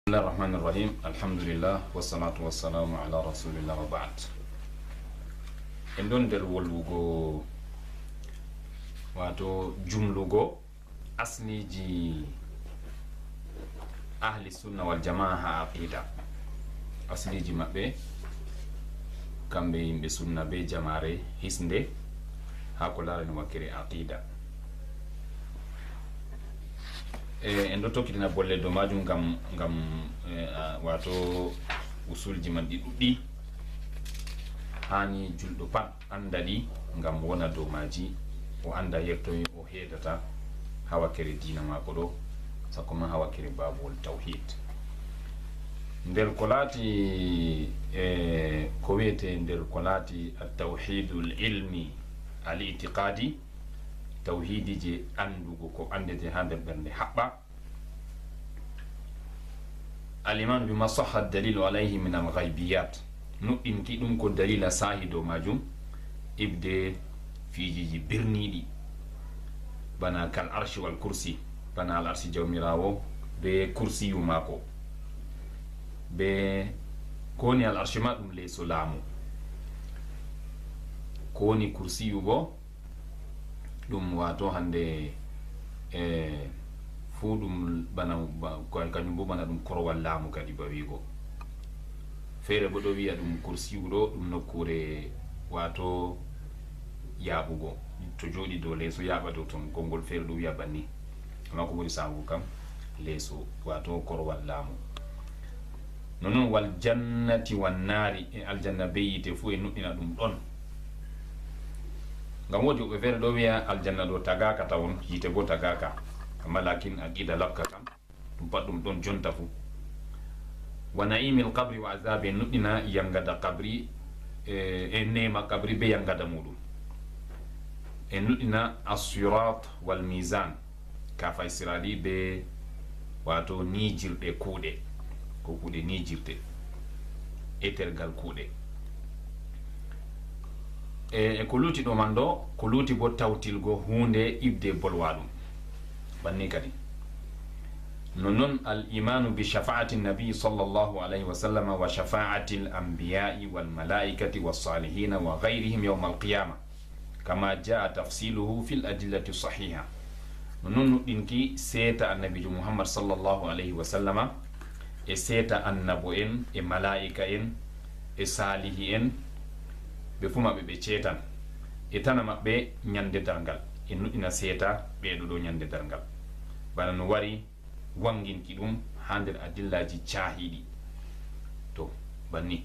الله الرحمن الرحيم الحمد لله والصلاة والسلام على رسول الله وبعد en ɗon nder wolwugo wato jumlugo asliji ahli sunna wal jamaa ha aqida asliji mabɓe kamɓe yimɓe sunna be jamare hisnde ha ko larani wakkere aqida en ɗo tokkitina bolle dow majum ngam wato usulji man ɗi ɗuɗɗi hani julɗo pat anda ɗi ngam wona dow maji o anda yettoy o heedata ha wakkere dina mako ɗo sakkoma ha wakkere babol tawhid nder ko laati ko wiyete nder ko laati at-tawhidul ilmi al-i'tiqadi tawhidi je andugo ko andete ha nder ɓernde haɓɓa al-iman bima sahha ad-dalilu alayhi min al-ghaybiyat nuɗɗinki ɗum ko dalila sahi dow majum ibde fijiji birniɗi bana kal arshi wal kursi bana al arshi jawmirawo be kursiyu mako be kowoni al arshi ma ɗum leeso laamu kowoni kursiyu bo ɗum wato hande fu ɗum bana kañum bo bana ɗum korowal laamu kadi ba wigo feere bo ɗo wiya ɗum kursiyu ɗo ɗum nokkure wato yaɓugo to jooɗi dow leeso yaɓa dow ton konngol feere ɗo wiya banni amma ko ɓuri sabugo kam leeso wato korowal laamu nonon wal jannati wan naari e aljanna be yite fu e nuɗɗina ɗum ɗon ngam woodi woɓɓe feere ɗo wiya aljanna ɗo tagaka tawon yite bo tagaka amma lakin aqida lakka kam ɗum pat ɗum ɗon jonta fu wa naimil qabri wa azabi en nuɗɗina yangada qabri e nema qabri be yangada muɗum en nuɗɗina as-sirat wal mizan ka fay sirali be wato nijirɗe kuuɗe ko kuuɗe nijirɗe etergal kuuɗe e ko luuti ɗo man ɗo ko luuti bo tawtilgo hunde ibde bolwa ɗum banni kadi nonnon al imanu bi shafaati nabii sallallahu alayhi wa sallam wa shafaati al anbiya'i wal malaikati was salihina wa ghayrihim yawm al qiyamah kama jaa tafsiluhu fil adillati sahiha nonnon nuɗɗinki seeta annabijo muhammad sallallahu alayhi wa sallama e seeta annabo en e malaika en e salihi en ɓe fu maɓɓe ɓe ceetan e tana maɓɓe ñande dargal e nuɗɗina seeta ɓeeɗo ɗo ñande dargal bana no wari wanginki ɗum ha nder adillaji caahiɗi to banni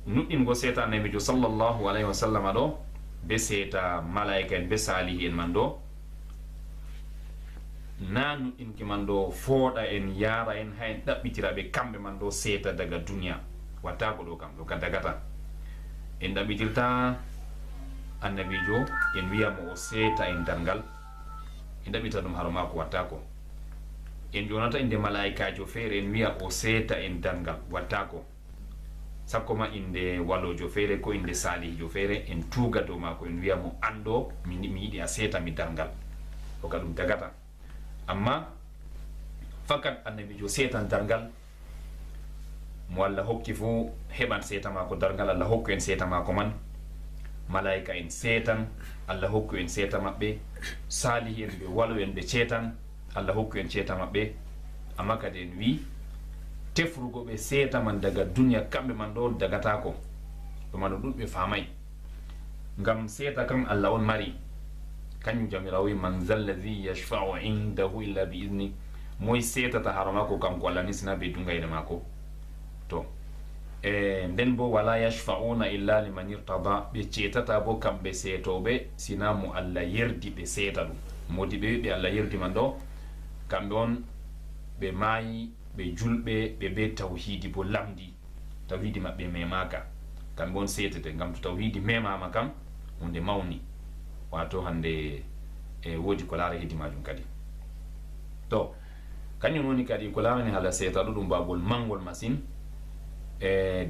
nuɗɗingo seeta annabijo sallllahu alayhi wa sallam ɗo be seeta malaika en be salihi en man ɗo na nuɗɗinki man ɗo fooɗa en yaara en ha en ɗaɓɓitira ɓe kamɓe man ɗo seeta daga duniya wattako ɗo kam ɗo ka dagata en ɗaɓɓitirta annabijo en wiyamo o seeta en dargal en ɗaɓɓita ɗum haro mako wattako en jonata inde malaikajo feere en wiya o seeta en dargal wattako sakkoma inde walojo feere ko inde salihijo feere en tuuga dow mako en wiyamo anɗo mi yiɗi a seeta mi dargal o ka ɗum dagata amma fakat annabijo seetan dargal mo Allah hokki fu heɓan seeta mako dargal Allah hokku en seeta mako man malaika en seetan Allah hokku en seeta maɓɓe salihi en ɓe walo en ɓe ceetan Allah hokku en ceeta maɓɓe amma kadi en wi tefrugo ɓe seeta man daga duniya kamɓe man ɗo dagatako ɗumano ɗuɗɓe famay ngam seeta kam Allah on mari kañum jamirawo wi man zallazi yashfa'u indahu illa bi idni moy seetata haro mako kanko Allah ni sina be dungayde mako to nden bo wala yashfa'una illa liman irtada ɓe ceetata bo kamɓe seetoɓe sina mo Allah yerdi ɓe seeta ɗum modi ɓe ɓe Allah yerdi man ɗo kamɓe on ɓe maayi ɓe julɓe ɓe be tawhidi bo lamdi tawhidi maɓɓe memaka kamɓe on seetete ngam to tawhidi memama kam hunde mawni wato hande woodi ko laara hedi majum kadi to kañum woni kadi ko laarani haala seeta ɗo ɗum babol mangol machine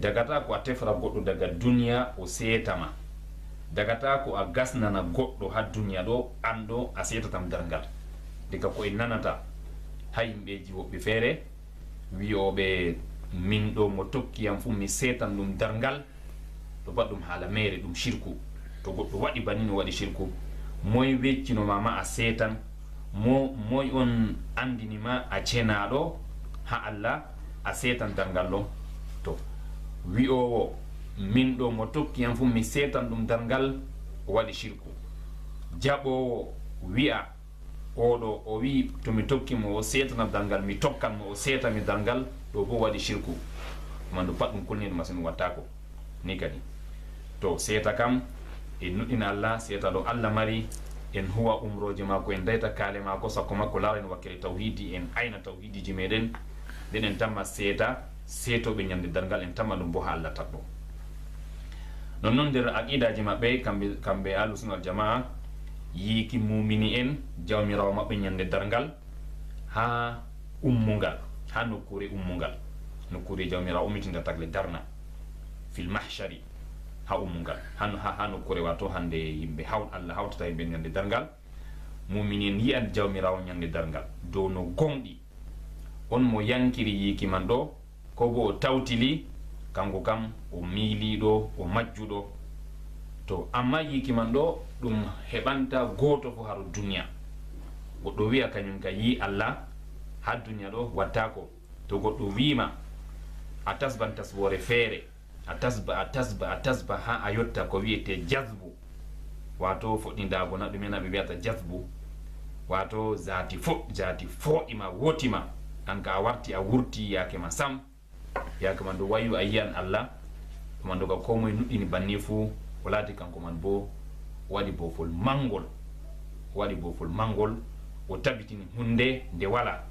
dagata ko a tefra goɗɗo daga duniya o seetama dagata ko a gasnana goɗɗo ha duniya ɗo anɗo a seetatam dargal diga ko en nanata ha yimɓeji woɓɓe feere wi'oɓe min ɗo mo tokkiyam fu mi setan ɗum darngal ɗo bat ɗum haala mere ɗum shirku. To goɗɗo waɗi banni no waɗi shirku, moy weccinomama a setan, moy on andinima a cenaɗo ha Allah a setan darngal ɗo. to wi'owo min ɗo mo tokkiyam fu mi setan ɗum darngal o waɗi shirku. jaɓowo wi'a oɗo o wi tomi tokkimo o setana darngal mi tokkanmo o setami darngal, ɗo bo waɗi shirku. mandu pat ɗum kulniɗo masin wattako ni kadi. to seeta kam en nuɗɗina Allah, seeta ɗo Allah mari en huwa umroje mako, en dayta kaale mako sakko makko lara en wakkile tawhidi, en ayna tawhidiji meɗen nden en tamma seeta setoɓe ñande darngal, en tamma ɗum bo ha Allah tabɓo. nonnoon nder aqidaji maɓɓe kamɓe ahlusunna wal jamaa yiiki mumini en jawmirawo maɓɓe ñande darngal ha ummugal, ha nokkure ummugal, nokkure jawmirawo ummitinta tagle darna fil mahshari, ha ummugal ha nokkure wato hande yimɓe Allah hawtata yimɓe ñande darngal. mumini en yi'an jawmirawo ñande darngal dow no gonɗi, on mo yankiri yiiki man ɗo, ko bo o tawtili kanko kam o miiliɗo o majjuɗo. to amma yiiki man ɗo ɗum heɓanta goto fo haro duniya. goɗɗo wi'a kañum ka yi Allah ha duniya ɗo wattako. to goɗɗo wima a tasban tasbore feere, a tasba ha a yotta ko wiyete jazbu, wato foɗɗindago na ɗumen ɓe wiyata jazbu, wato zati foɗima wotima an ka a warti a wurti yake ma sam, yake man ɗo wayu a yiyan Allah. to man ɗo ka komoye nuɗɗini banni fu o laati kanko man bo waɗi bofol mangol, o tabitini hunde nde wala.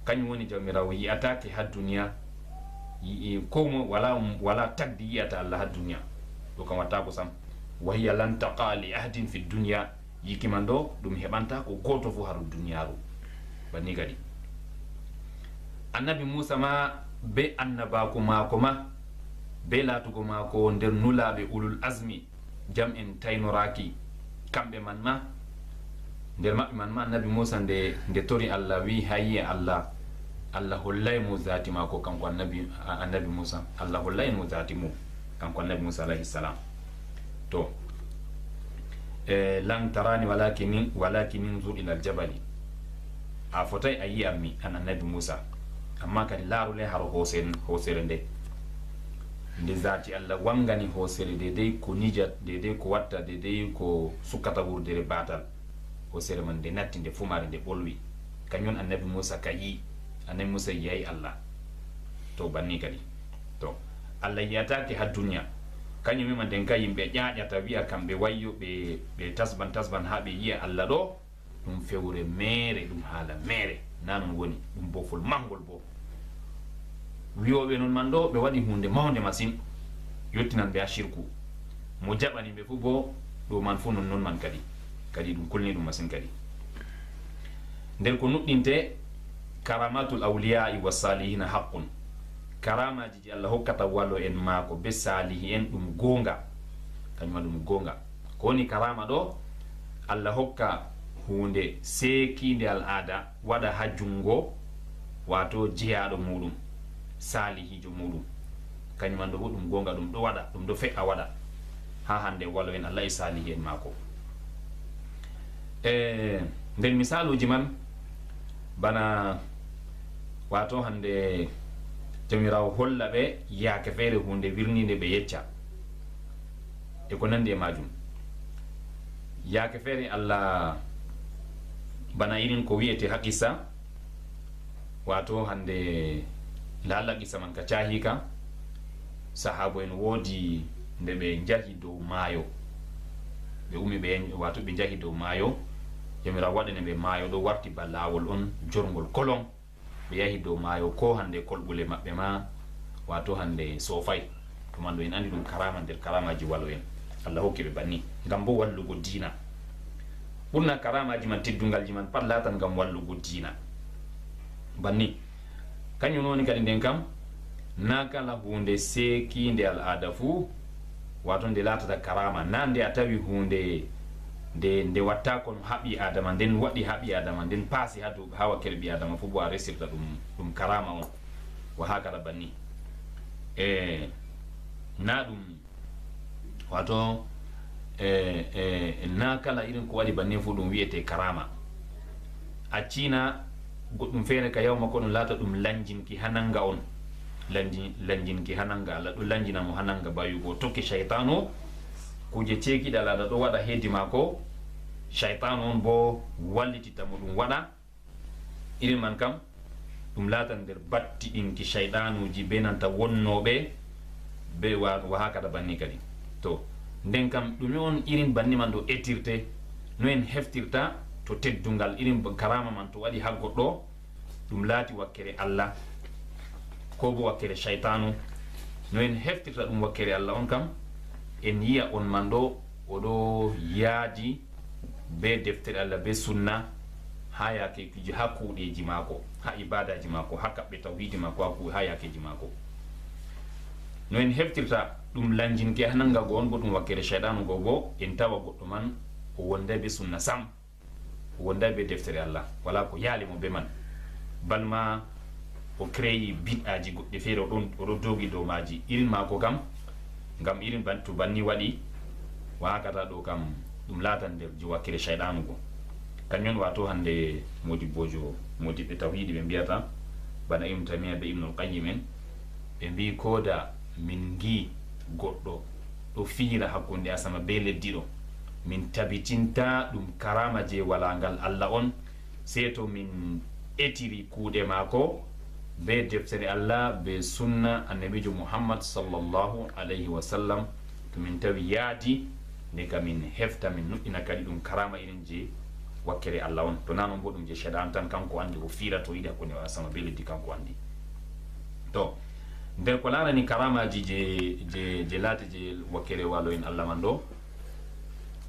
kañum woni jawmirawo yiyatake ha duniya, komo wala tagdi yiyata Allah ha duniya, ɗo kam wattako sam. wa hiya lan taqa li ahadin fi dunya, yiki man ɗo ɗum heɓanta ko goto fo haro duniyaru banni kadi. annabi Musa ma be annabako mako ma be latugo mako nder nulaɓe ulul azmi jam en taynoraki, kamɓe man ma nder maɓɓe man ma annabi Musa nde tori Allah wi hayye Allah hollay mo zati mako kanko annabi Musa, Allah hollay mo zati mo kanko annabi Musa alayhi salam. to lan tarani walakin inzur ila aljabali, a fotay a yiyammi an annabi Musa, amma kadi laarule haro hosere nde zati Allah wangani hosere dedei ko nijat, dedei ko watta, dedei ko sukkata wurdere batal, hosere man nde natti, nde fumare, nde ɓolwi, kañum annabi Musa ka yi. annabi Musa yiyayi Allah. to banni kadi to Allah yiyatake ha duniya, kañum mima nden ka yimɓe ƴaƴata wiya kamɓe wayyo ɓe tasban ha ɓe yiya Allah ɗo, ɗum fewre mere, ɗum haala mere, na non woni ɗum bofol mangol bo. wiyoɓe non man ɗo ɓe waɗi hunde mawde masin, yottinan ɓe ha shirku. mo jaɓani ɓe fu bo ɗo man fu non man kadi ɗum kulni ɗum masin kadi. nder ko nuɗɗinte karamatul awliyai wa salihina haqqun, karamaji ji Allah hokkata walo en maako be salihi en ɗum gonga, kañuma ɗum gonga. ko woni karama ɗo, Allah hokka hunde sekinde al'ada waɗa ha jungo wato jeyaɗo muɗum, salihijo muɗum, kañuman ɗo bo ɗum gonga, ɗum ɗo waɗa, ɗum ɗo fe'a waɗa ha hande walo en Allah e salihi en maako. nden misaluji man bana wato hande jawmirawo holla ɓe yaake feere hunde wirnide ɓe yecca e ko nandi e majum. yaake feere Allah bana irin ko wiyete ha qissa, wato hande lalla qissa man ka cahika, sahabo en woodi nde ɓe jahi dow maayo, ɓe umi ɓe wato ɓe jahi dow maayo, jomirawo waɗane ɓe maayo ɗo warti ba laawol on jorgol kolon, ɓe yahi dow maayo ko hande kolɓule maɓɓe ma wato hande sofay. to man ɗo en andi ɗum karama nder karamaji walo en, Allah hokki ɓe banni ngam bo wallugo diina. ɓurna karamaji man teddungalji man pat latan ngam wallugo diina banni. kañum woni kadi nden kam na kala hunde sekinde al'ada fuu wato nde latata karama, na nde a tawi hunde nde watta kono ha ɓi adama, nden waɗi ha ɓi adama, nden paasi ha wakkere ɓi adama fu bo a resirta ɗum karama on, wa hakada banni na ɗum wato na kala irin ko waɗi banni fu ɗum wiyete karama accina goɗɗum feere ka yawma ko ɗum laata ɗum lanjinki hananga on lanjinki hananga Allah ɗum lanjinamo hananga bayugo tokki shaytan o kuje ceekiɗe alaɗa ɗo waɗa heddi mako shaytan on bo wallititamo ɗum waɗa irin man kam ɗum laatan nder battiɗinki shaytanuji be nanta wonnoɓe be wa hakada banni kadi to nden kam ɗume on irin banni man ɗo ettirte no en heftirta to teddungal irin karama man to waɗi ha goɗɗo ɗum laati wakkere Allah ko bo wakkere shaytanu no en heftirta ɗum wakkere Allah on kam en yiya on man ɗo oɗo yaadi be deftere Allah be sunna ha yake kuje ha kuuɗeji mako ha ibadaji mako ha kaɓɓe tawhidi mako ha yakeji mako no en heftirta ɗum lanjinke hananga go on bo ɗum wakkere shaytanu go bo en tawa goɗɗo man o wonday be sunna sam o wonday be deftere Allah wala ko yaalimo be man balma o créyi bid'aji goɗɗe feere oɗo dogi dow maji irin mako kam ngam irin to banni waɗi wa hakata ɗo kam ɗum laatan nder jo wakkere shaytanu go kañum wato hande modibbojo modiɓe tawhidi ɓe mbiyata bana ibnu tamiya be ibnul qayyim en ɓe mbi koda min gi goɗɗo ɗo fiira hakkunde asama be leddi ɗo min tabitinta ɗum karama je walangal Allah on sey to min etiri kuuɗe maako be deftere Allah be sunna annabijo Muhammad sallallahu alayhi wa sallam to min tawi yaadi nde ka min hefta min nuɗɗina kadi ɗum karama irin je wakkere Allah on to nanon bo ɗum je shaytan tan kanko andi o fiira to yiɗi hakkunde asama be leddi kanko andi to nder ko larani karamaji je laati je wakkere walo en Allah man ɗo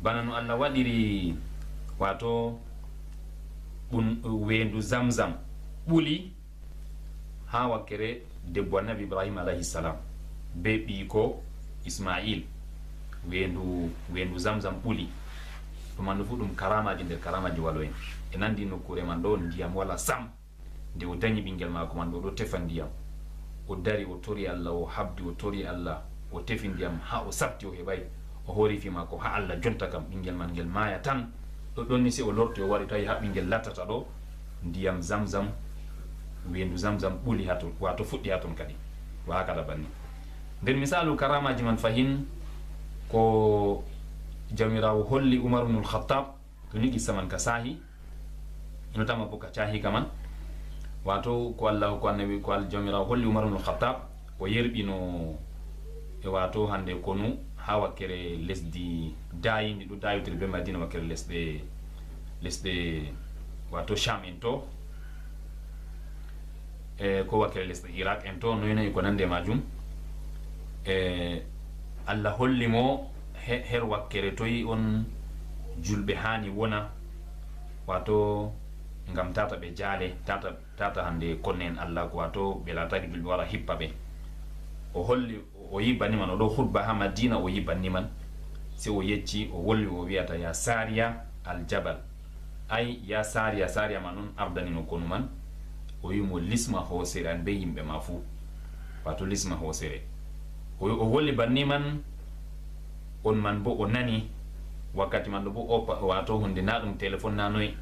bana no Allah waɗiri wato wendu zamzam ɓuli ha wakkere debbo annabi Ibrahima alayhi salam be ɓiiko Ismail wendu zamzam ɓuli ɗum mandu fu ɗum karamaji nder karamaji walo en e nandi nokkure man ɗo ndiyam wala sam nde o dañi ɓinguel mako man ɗo tefa ndiyam o dari o tori Allah o habdi o tori Allah o tefi ndiyam ha o sabti o heɓay o hori fi mako ha Allah jonta kam ɓinguel man ngel maya tan ɗo ɗon ni se o lorti o wari tawi ha ɓinguel lattata ɗo ndiyam zamzam wendu zamzam ɓuli ha ton wato fuɗɗi ha ton kadi wa hakada banni nder misalu karamaji man fahin ko jamirawo holli Umar ibn al-Khattab to ni qissa man ka sahi no tama bo ka cahi kaman wato ko Allah ko annabi ko al jamirawo holli Umar ibn al-Khattab o yerbino e wato hande konu ha wakkere lesdi dayindi ɗo dayotiri be Madina wakkere lesɗe wato Sham en to ko wakkere lesɗe Iraq en to noyinayi ko nande majum Allah hollimo her wakkere toyi on julɓe hani wona wato ngam tata ɓe jaale tata hande konne en Allah ko wato ɓe lataki julɓe wara hippa ɓe o holli o yi banni man oɗo hutba ha Madina o yi banni man se o yecci o wolwi o wiyata ya Sariya aljabal ay ya Sariya man on ardanino konu man o wimo lisma hoosere an be yimɓe ma fuu wato lisma hoosere o wolli banni man on man bo o nani wakkati man ɗo bo wato hunde na ɗum téléphone na noyi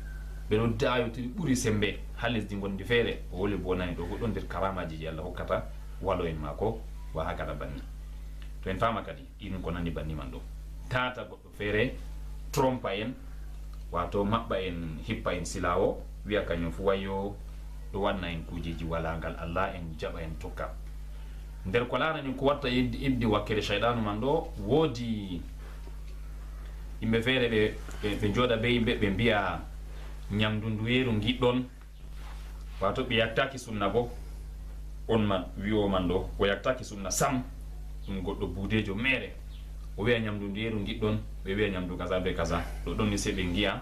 ɓeɗo dayotiri ɓuuri sembe ha lesdi gondi feere o wolli bo nani ɗo goɗɗo nder karamaji je Allah hokkata walo en mako wa hakata banni to en fama kadi ɗin ko nandi banni man ɗo tata goɗɗo feere trompa en wato maɓɓa en hippa en silawo wiya kañum fu wayyo ɗo wanna en kujeji walangal Allah en jaɓa en tokka nder ko larani ko watta iddi wakkere shaydanu man ɗo woodi yimɓe feere ɓe jooɗa be yimɓe ɓe mbiya ñamdu nduweru giɗɗon wato ɓe yaktaki sunna bo on man wi'o man ɗo o yaktaki sunna sam ɗum goɗɗo buudejo mere o wiya ñamdu nduweru giɗɗon ɓe wiya ñamdu kaza be kaza ɗo ɗon ni se ɓe giya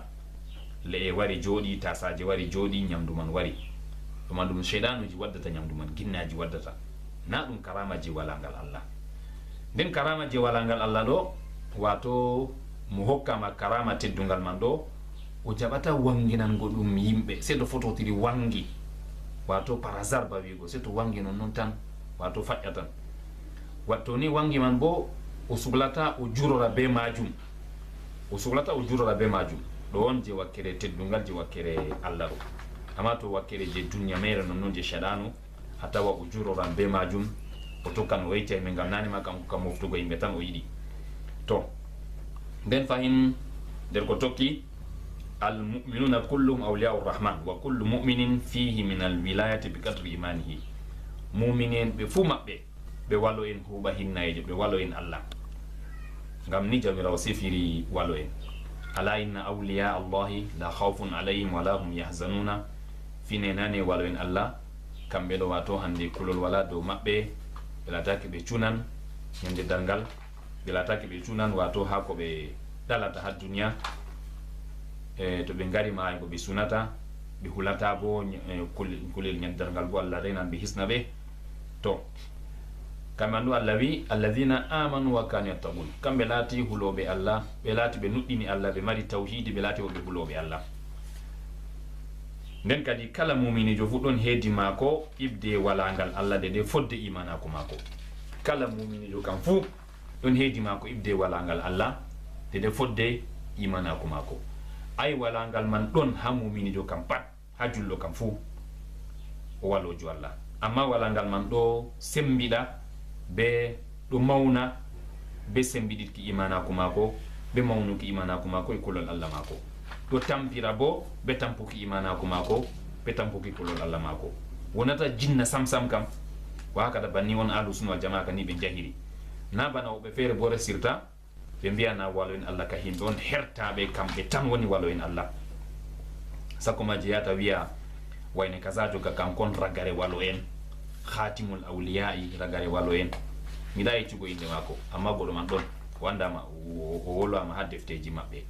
le'e wari jooɗi tasaje wari jooɗi ñamdu man wari ɗum man ɗum shaydanuji waddata ñamdu man ginnaji waddata na ɗum karamaji walangal Allah nden karamaji walangal Allah ɗo wato mo hokkama karama teddungal man ɗo o jaɓata wanginango ɗum yimɓe seeɗo fototiri wangi wato par hasard ba wigo surtout wangi non tan wato fajja tan watto ni wangi man bo o suglata o jurora be majum o suglata o jurora be majum do on je wakkere teddungal je wakkere Allah ro amma to wakkere je dunya mere non je shadanu hatawa o jurora be majum o tokkan wayte men ngam nani makam kam moftugo yimbe tan o yidi to den fahin der ko tokki al mu'minuna kulluhum awliya'ur rahman wa kullu mu'minin fihi min al wilayati bi qadri imanihi mu'minin be fu mabbe be wallo en huba hinnaje be wallo en Allah ngam ni jamirawo sifiri wallo en ala inna awliya allahi la khawfun alayhim wa la hum yahzanuna finenane wallo en Allah kambe do wato hande kulol wala do mabbe belataki be cunan nyande dangal belataki be cunan wato hako be dalata ha dunya to be ngari ma ko be sunata be hulata bo kulel nyande dangal bo Allah renan be hisna be to kamandu allawi alladhina amanu wa kanu yattaqun kambe lati hulobe Allah be lati be nuddini Allah be mari tauhid be lati be hulobe Allah nden kadi kala mumini jo fu don hedi mako ibde walangal Allah de fodde imana ko mako kala mumini jo kam fu don hedi mako ibde walangal Allah de fodde imana ko mako ay walangal man don ha mumini jo kam pat ha jullo kam fu o walojo Allah amma walangal man do sembida be do mauna be sembidit ki imana ko mako be mawnu ki imana ko mako e kulol Allah mako do tampira bo be tampuki imana ko mako be tampuki kulol Allah mako wonata jinna samsam kam wa kada banni won alu sunna jamaa kan ni be jahiri na bana o be fere bore sirta be mbiya na walo en Allah ka hin don herta be kam be tan woni walo en Allah sakoma jiyata wiya wayne kazajo ka kan kon ragare walo en khatimul awliya'i ragare walo en mi dai tugo inde mako amma bodo man don wanda ma o wolo ma haddefteji mabbe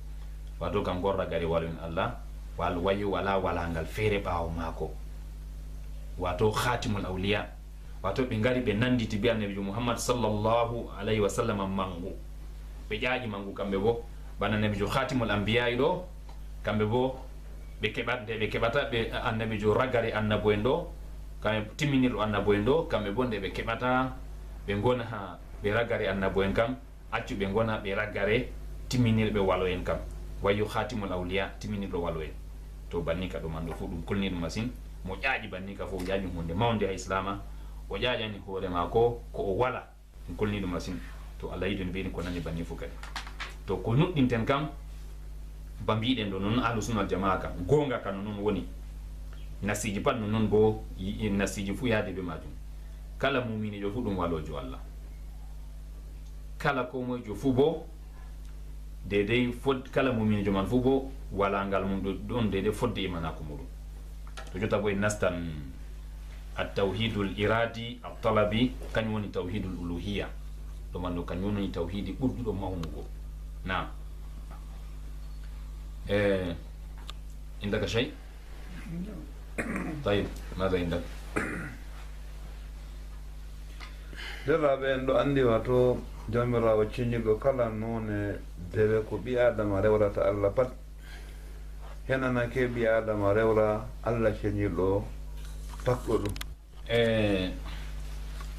wato kan gorra gari walun Allah wal wayu wala ngal fere bawo mako wato khatimul awliya wato be ngari be nanditi bi annabi Muhammad sallallahu alaihi wasallam mangu be jaaji mangu kambe bo bana nabi khatimul anbiya do kambe bo be kebata be annabi ragari annabo endo kambe timinir annabo endo kambe bonde be kebata be ngona ha be ragari annabo en kam accu be ngona be ragare timinir be walo en kam wayu khatimul awliya timini do walwe to bannika do mando fu dum kulni dum masin mo jaaji bannika fu jaaji hunde mawnde ha islama o jaajani hoore mako ko o wala kulni dum masin to Allah yidin be ni ko nani banni fu kadi to ko nuddinten kam bambiiden do non ahlus sunna jamaa kam gonga kan non woni nasiji pat non bo nasiji fu yaade be majum kala mu'mini jo fu dum walojo Allah kala ko mo jo fu bo dede fod kala mu'mini jo man fu bo wala ngal mum don dede fodde imana ko mudum to jota boy nastan at-tauhidul iradi at-talabi kan woni tauhidul uluhiyya do man do kan woni tauhidi buddo mawnugo na عندك شيء؟ طيب ماذا عندك؟ derraɓe en ɗo andi wato jamirawo ciñiɗo kala none dewe ko ɓi adama rewrata Allah pat henanake ɓi adama rewra Allah ceñiɗo takɗo ɗum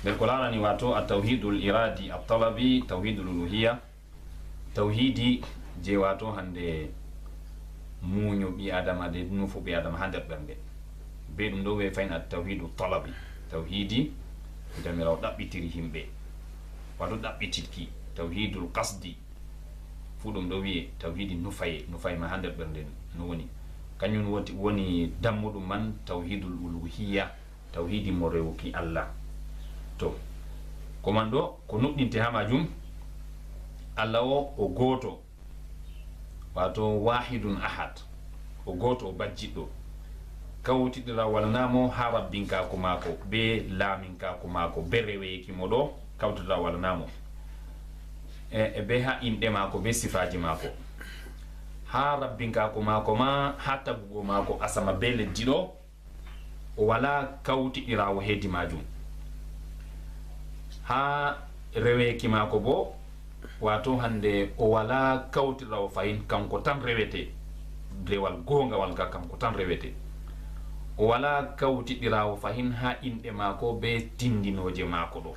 ɓe ko larani wato a tawhidul iradi a talabi tawhidul uluhiya tawhidi je wato hande muño ɓi adama de nufo ɓi adama ha nder ɓernde be ɗum ɗo ɓe fayin a tawhidu talabi tawhidi jamirawo ɗaɓɓitiri himɓe wato ɗaɓɓitirki tawhidul qasdi fu ɗum ɗo wiye tawhidi nufaye ma ha nder ɓernde no woni kañum woni dammuɗum man tawhidul uluhiya tawhidi mo rewuki Allah to koman ɗo ko nuɗɗinte ha majum Allah o goto wato wahidun ahad o goto o bajjiɗɗo kawtiɗira walnamo ha rabbinkako mako be laminkako mako be rewekimo ɗo kawtiɗira walnamo e be ha inɗe mako be sifaji mako ha rabbinkako mako ma ha tagugo mako asama be leddi ɗo o wala kawtiɗirawo hedi majum ha reweki mako bo wato hande o wala kawtirawo fayin kanko tan rewete rewal gongawal ka kanko tan rewete wala kawtiɗirawo fahin ha inɗe mako be tindinoje mako ɗo